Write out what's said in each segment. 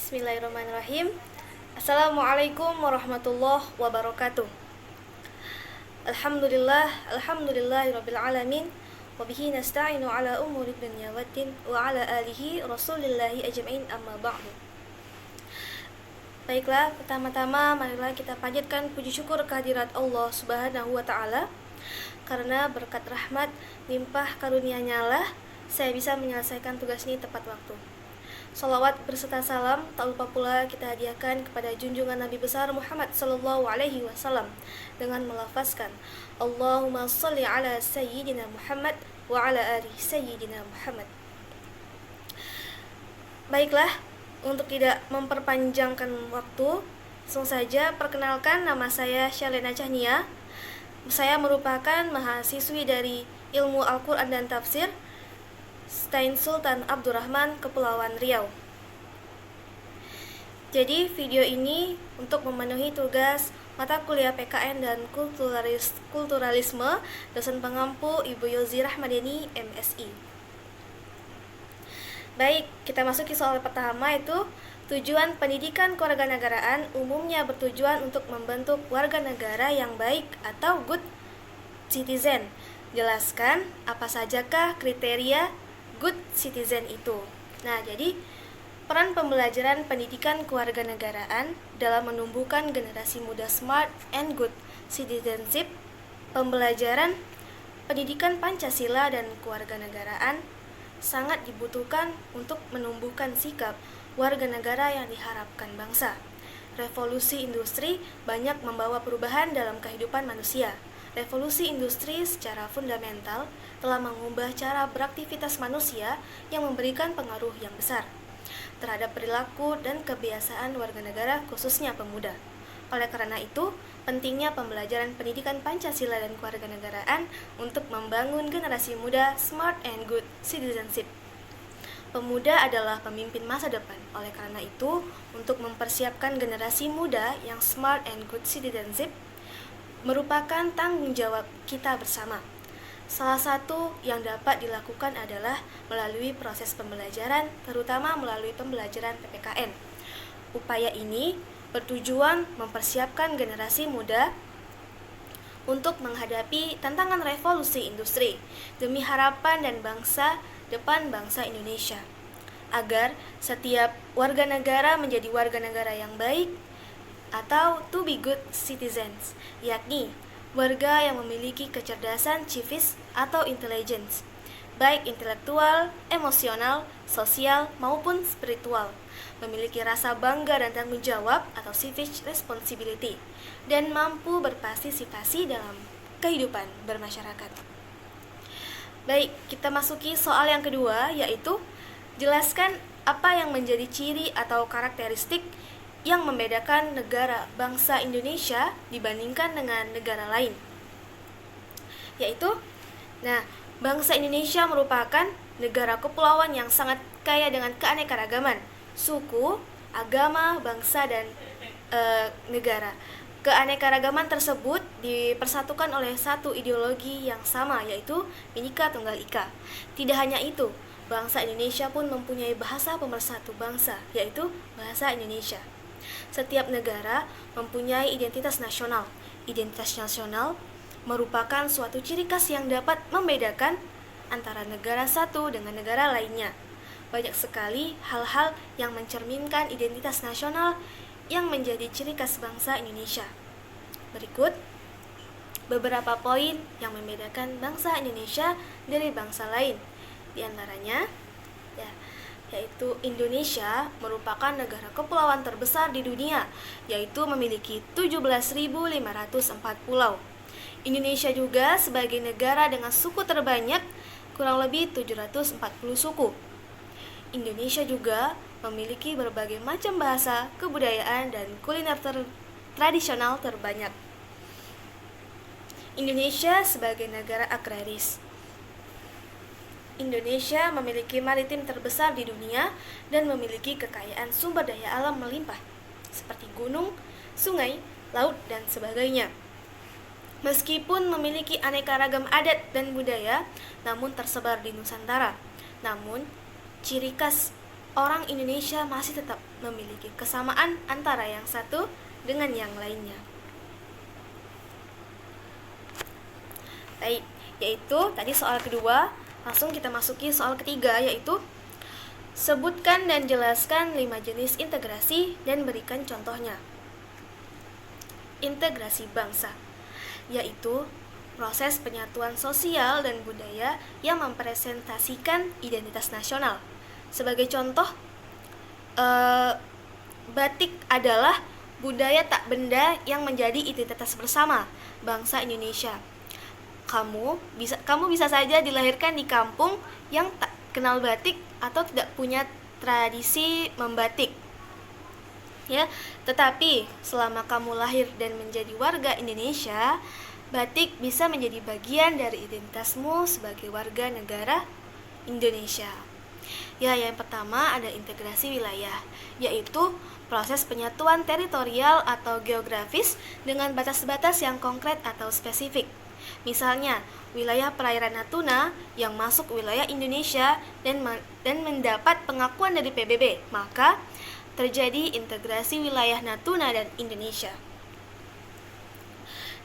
Bismillahirrahmanirrahim. Assalamualaikum warahmatullahi wabarakatuh. Alhamdulillahirabbil alamin wa bihi nasta'inu ala umuri dunya waddin wa ala alihi rasulillahi ajmain amma ba'du. Baiklah, pertama-tama marilah kita panjatkan puji syukur kehadirat Allah Subhanahu wa taala, karena berkat rahmat limpah karunia-Nya lah saya bisa menyelesaikan tugas ini tepat waktu. Salawat berserta salam tak lupa pula kita hadiahkan kepada junjungan Nabi besar Muhammad sallallahu alaihi wasallam dengan melafazkan Allahumma shalli ala sayyidina Muhammad wa ala ali sayyidina Muhammad. Baiklah, untuk tidak memperpanjangkan waktu, langsung saja perkenalkan, nama saya Syalena Cahnia. Saya merupakan mahasiswi dari Ilmu Al-Quran dan Tafsir Stain Sultan Abdurrahman, Kepulauan Riau. Jadi video ini untuk memenuhi tugas mata kuliah PKN dan kulturalisme dosen pengampu Ibu Yozi Rahmadeni, MSI. Baik, kita masuki soal pertama, itu tujuan pendidikan kewarganegaraan umumnya bertujuan untuk membentuk warga negara yang baik atau good citizen. Jelaskan apa sajakah kriteria good citizen itu. Nah, jadi peran pembelajaran pendidikan kewarganegaraan dalam menumbuhkan generasi muda smart and good citizenship. Pembelajaran pendidikan Pancasila dan kewarganegaraan sangat dibutuhkan untuk menumbuhkan sikap warga negara yang diharapkan bangsa. Revolusi industri banyak membawa perubahan dalam kehidupan manusia. Revolusi industri secara fundamental telah mengubah cara beraktivitas manusia yang memberikan pengaruh yang besar terhadap perilaku dan kebiasaan warga negara, khususnya pemuda. Oleh karena itu, pentingnya pembelajaran pendidikan Pancasila dan kewarganegaraan untuk membangun generasi muda smart and good citizenship. Pemuda adalah pemimpin masa depan. Oleh karena itu, untuk mempersiapkan generasi muda yang smart and good citizenship merupakan tanggung jawab kita bersama. Salah satu yang dapat dilakukan adalah melalui proses pembelajaran, terutama melalui pembelajaran PPKN. Upaya ini bertujuan mempersiapkan generasi muda untuk menghadapi tantangan revolusi industri demi harapan dan bangsa depan bangsa Indonesia, agar setiap warga negara menjadi warga negara yang baik atau to be good citizens, yakni warga yang memiliki kecerdasan civis atau intelligence, baik intelektual, emosional, sosial, maupun spiritual, memiliki rasa bangga dan tanggung jawab atau civic responsibility, dan mampu berpartisipasi dalam kehidupan bermasyarakat. Baik, kita masuki soal yang kedua, yaitu jelaskan apa yang menjadi ciri atau karakteristik yang membedakan negara bangsa Indonesia dibandingkan dengan negara lain. Yaitu, bangsa Indonesia merupakan negara kepulauan yang sangat kaya dengan keanekaragaman suku, agama, bangsa, dan negara. Keanekaragaman tersebut dipersatukan oleh satu ideologi yang sama, yaitu Bhinneka Tunggal Ika. Tidak hanya itu, bangsa Indonesia pun mempunyai bahasa pemersatu bangsa, yaitu bahasa Indonesia. Setiap negara mempunyai identitas nasional. Identitas nasional merupakan suatu ciri khas yang dapat membedakan antara negara satu dengan negara lainnya. Banyak sekali hal-hal yang mencerminkan identitas nasional yang menjadi ciri khas bangsa Indonesia. Berikut beberapa poin yang membedakan bangsa Indonesia dari bangsa lain. Di antaranya, yaitu Indonesia merupakan negara kepulauan terbesar di dunia, yaitu memiliki 17.504 pulau. Indonesia juga sebagai negara dengan suku terbanyak, kurang lebih 740 suku. Indonesia juga memiliki berbagai macam bahasa, kebudayaan, dan kuliner tradisional terbanyak. Indonesia sebagai negara agraris. Indonesia memiliki maritim terbesar di dunia dan memiliki kekayaan sumber daya alam melimpah, seperti gunung, sungai, laut, dan sebagainya. Meskipun memiliki aneka ragam adat dan budaya, namun tersebar di Nusantara. Namun, ciri khas orang Indonesia masih tetap memiliki kesamaan antara yang satu dengan yang lainnya. Baik, yaitu tadi soal kedua. Langsung kita masuki soal ketiga, yaitu sebutkan dan jelaskan 5 jenis integrasi dan berikan contohnya. Integrasi bangsa, yaitu proses penyatuan sosial dan budaya yang mempresentasikan identitas nasional. Sebagai contoh, batik adalah budaya tak benda yang menjadi identitas bersama bangsa Indonesia. Kamu bisa saja dilahirkan di kampung yang tak kenal batik atau tidak punya tradisi membatik. Ya, tetapi selama kamu lahir dan menjadi warga Indonesia, batik bisa menjadi bagian dari identitasmu sebagai warga negara Indonesia. Ya, yang pertama ada integrasi wilayah, yaitu proses penyatuan teritorial atau geografis dengan batas-batas yang konkret atau spesifik. Misalnya, wilayah perairan Natuna yang masuk wilayah Indonesia dan mendapat pengakuan dari PBB, maka terjadi integrasi wilayah Natuna dan Indonesia.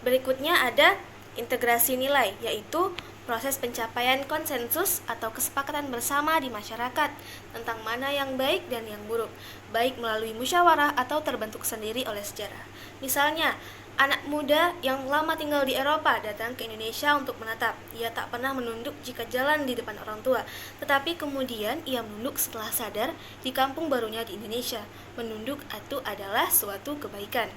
Berikutnya ada integrasi nilai, yaitu proses pencapaian konsensus atau kesepakatan bersama di masyarakat tentang mana yang baik dan yang buruk, baik melalui musyawarah atau terbentuk sendiri oleh sejarah. Misalnya, anak muda yang lama tinggal di Eropa datang ke Indonesia untuk menetap. Ia tak pernah menunduk jika jalan di depan orang tua, tetapi kemudian ia menunduk setelah sadar di kampung barunya di Indonesia. Menunduk itu adalah suatu kebaikan.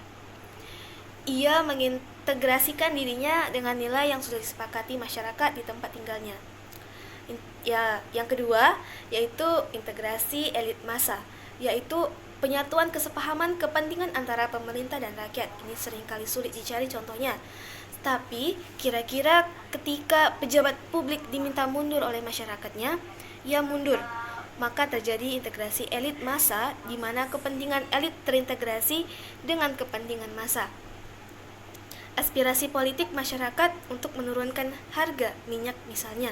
Ia mengintegrasikan dirinya dengan nilai yang sudah disepakati masyarakat di tempat tinggalnya. Yang kedua, yaitu integrasi elit massa, yaitu penyatuan kesepahaman kepentingan antara pemerintah dan rakyat. Ini seringkali sulit dicari contohnya. Tapi, kira-kira ketika pejabat publik diminta mundur oleh masyarakatnya, ia mundur. Maka terjadi integrasi elit massa, di mana kepentingan elit terintegrasi dengan kepentingan massa. Aspirasi politik masyarakat untuk menurunkan harga minyak misalnya,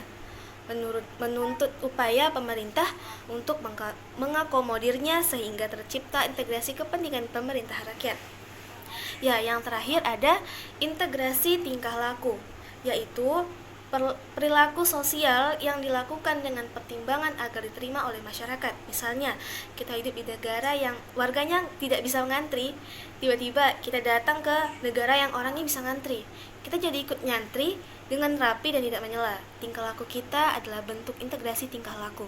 menuntut upaya pemerintah untuk mengakomodirnya sehingga tercipta integrasi kepentingan pemerintah rakyat. Ya, yang terakhir ada integrasi tingkah laku, yaitu perilaku sosial yang dilakukan dengan pertimbangan agar diterima oleh masyarakat. Misalnya, kita hidup di negara yang warganya tidak bisa ngantri, tiba-tiba kita datang ke negara yang orangnya bisa ngantri. Kita jadi ikut nyantri dengan rapi dan tidak menyela. Tingkah laku kita adalah bentuk integrasi tingkah laku.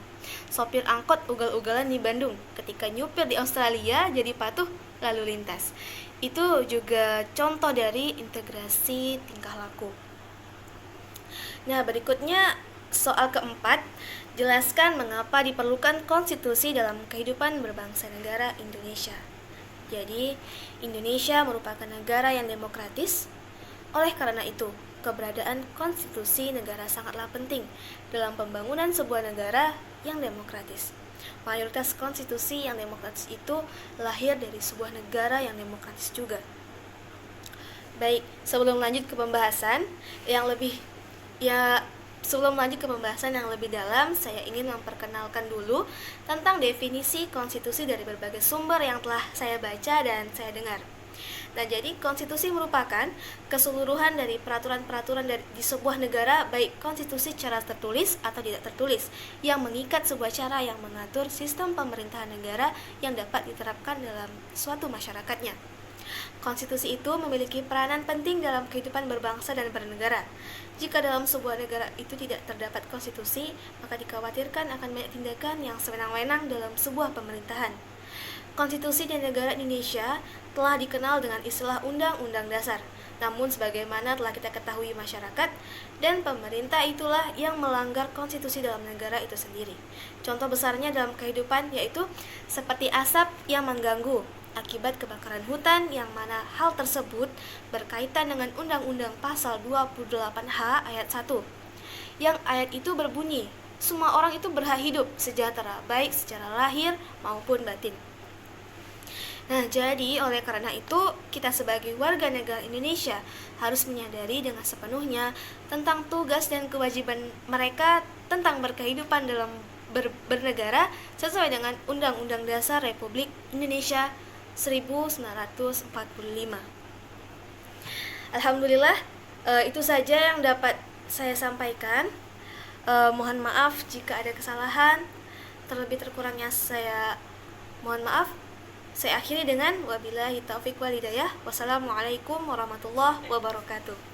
Sopir angkot ugal-ugalan di Bandung, ketika nyupir di Australia jadi patuh lalu lintas. Itu juga contoh dari integrasi tingkah laku. Nah, berikutnya soal keempat, jelaskan mengapa diperlukan konstitusi dalam kehidupan berbangsa negara Indonesia. Jadi, Indonesia merupakan negara yang demokratis. Oleh karena itu, keberadaan konstitusi negara sangatlah penting dalam pembangunan sebuah negara yang demokratis. Mayoritas konstitusi yang demokratis itu lahir dari sebuah negara yang demokratis juga. Baik, sebelum lanjut ke pembahasan yang lebih dalam, saya ingin memperkenalkan dulu tentang definisi konstitusi dari berbagai sumber yang telah saya baca dan saya dengar. Nah, jadi konstitusi merupakan keseluruhan dari peraturan-peraturan di sebuah negara, baik konstitusi secara tertulis atau tidak tertulis, yang mengikat sebuah cara yang mengatur sistem pemerintahan negara yang dapat diterapkan dalam suatu masyarakatnya. Konstitusi itu memiliki peranan penting dalam kehidupan berbangsa dan bernegara. Jika dalam sebuah negara itu tidak terdapat konstitusi, maka dikhawatirkan akan banyak tindakan yang sewenang-wenang dalam sebuah pemerintahan. Konstitusi di negara Indonesia telah dikenal dengan istilah Undang-Undang Dasar. Namun sebagaimana telah kita ketahui, masyarakat dan pemerintah itulah yang melanggar konstitusi dalam negara itu sendiri. Contoh besarnya dalam kehidupan yaitu seperti asap yang mengganggu akibat kebakaran hutan, yang mana hal tersebut berkaitan dengan Undang-Undang Pasal 28H ayat 1. Yang ayat itu berbunyi, semua orang itu berhak hidup sejahtera, baik secara lahir maupun batin. Nah, jadi oleh karena itu, kita sebagai warga negara Indonesia harus menyadari dengan sepenuhnya tentang tugas dan kewajiban mereka tentang berkehidupan dalam bernegara sesuai dengan Undang-Undang Dasar Republik Indonesia 1945. Alhamdulillah, itu saja yang dapat saya sampaikan. Mohon maaf jika ada kesalahan, terlebih terkurangnya saya mohon maaf. Saya akhiri dengan wabillahi taufik wal hidayah. Wassalamualaikum warahmatullahi wabarakatuh.